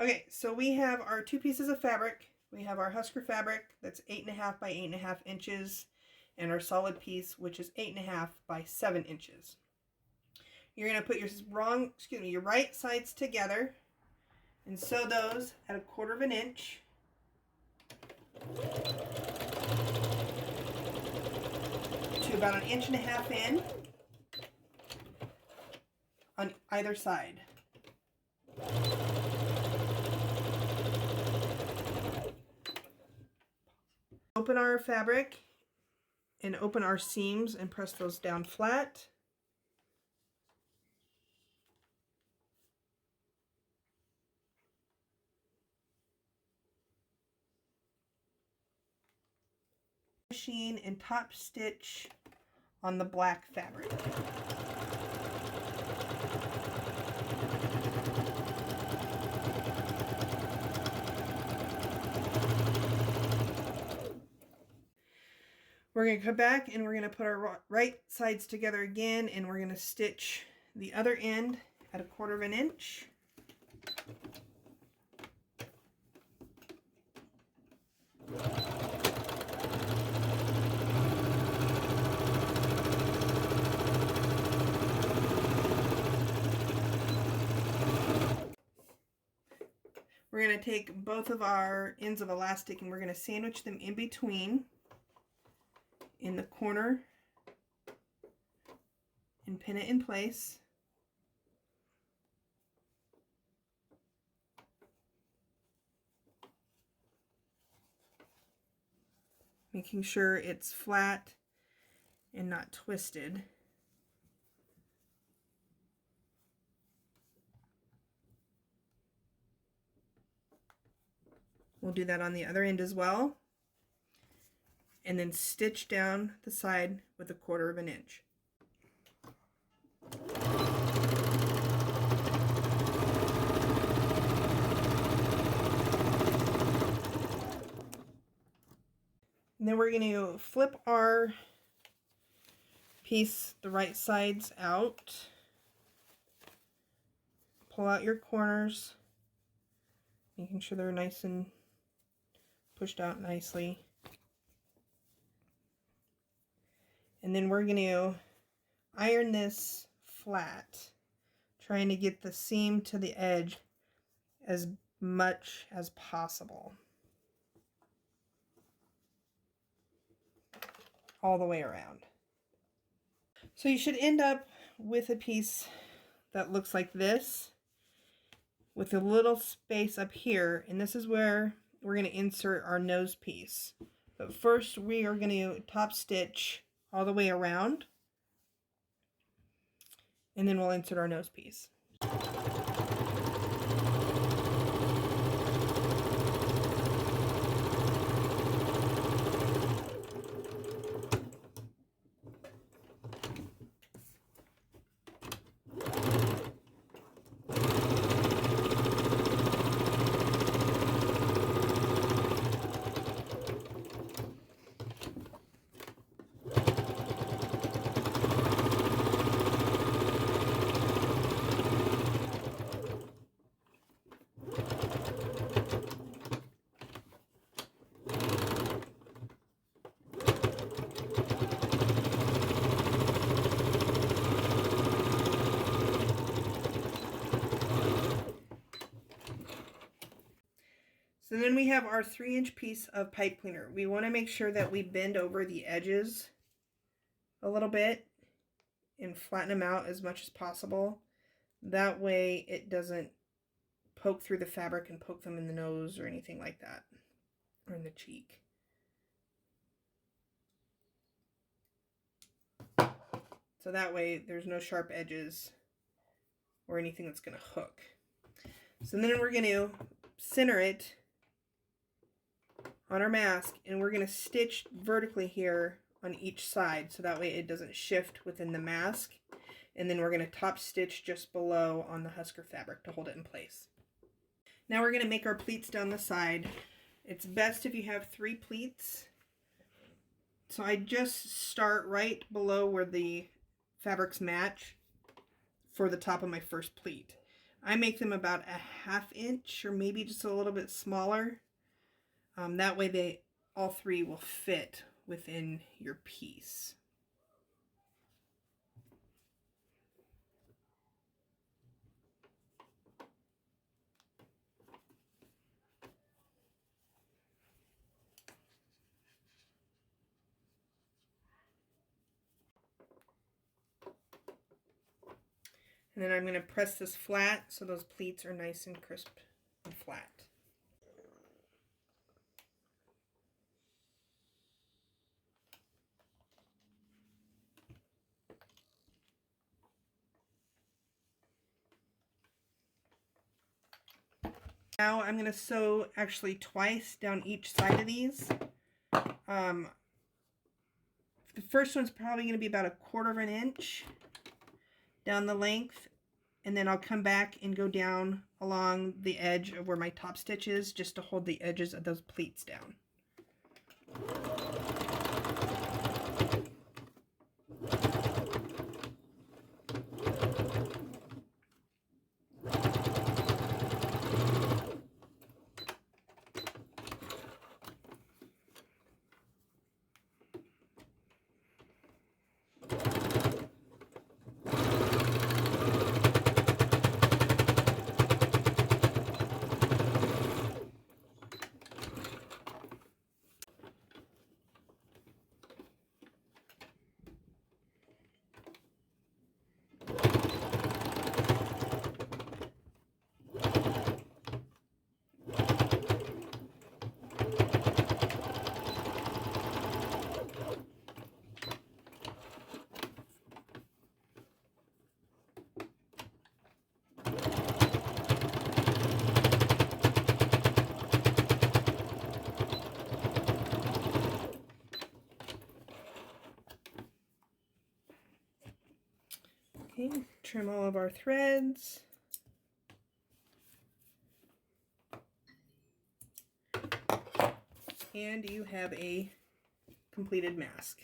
Okay, so we have our 2 pieces of fabric. We have our Husker fabric that's 8.5 by 8.5 inches, and our solid piece, which is 8.5 by 7 inches. You're going to put your right sides together and sew those at 1/4 inch. To about 1.5 inches in on either side. Open our fabric and open our seams and press those down flat. Machine and top stitch on the black fabric. We're going to come back and we're going to put our right sides together again, and we're going to stitch the other end at 1/4 inch. We're going to take both of our ends of elastic and we're going to sandwich them in between in the corner and pin it in place. Making sure it's flat and not twisted. We'll do that on the other end as well. And then stitch down the side with 1/4 inch. And then we're going to flip our piece the right sides out. Pull out your corners, making sure they're nice and pushed out nicely. And then we're going to iron this flat, trying to get the seam to the edge as much as possible. All the way around. So you should end up with a piece that looks like this, with a little space up here, and this is where we're going to insert our nose piece. But first we are going to top stitch all the way around, and then we'll insert our nose piece. So then we have our 3-inch piece of pipe cleaner. We want to make sure that we bend over the edges a little bit and flatten them out as much as possible. That way it doesn't poke through the fabric and poke them in the nose or anything like that, or in the cheek. So that way there's no sharp edges or anything that's going to hook. So then we're going to center it on our mask, and we're going to stitch vertically here on each side so that way it doesn't shift within the mask. And then we're going to top stitch just below on the Husker fabric to hold it in place. Now we're going to make our pleats down the side. It's best if you have 3 pleats. So I just start right below where the fabrics match for the top of my first pleat. I make them about a 1/2 inch or maybe just a little bit smaller. That way all three will fit within your piece. And then I'm going to press this flat so those pleats are nice and crisp and flat. Now I'm going to sew actually twice down each side of these. The first one's probably going to be about 1/4 inch down the length, and then I'll come back and go down along the edge of where my top stitch is just to hold the edges of those pleats down. Okay, trim all of our threads. And you have a completed mask.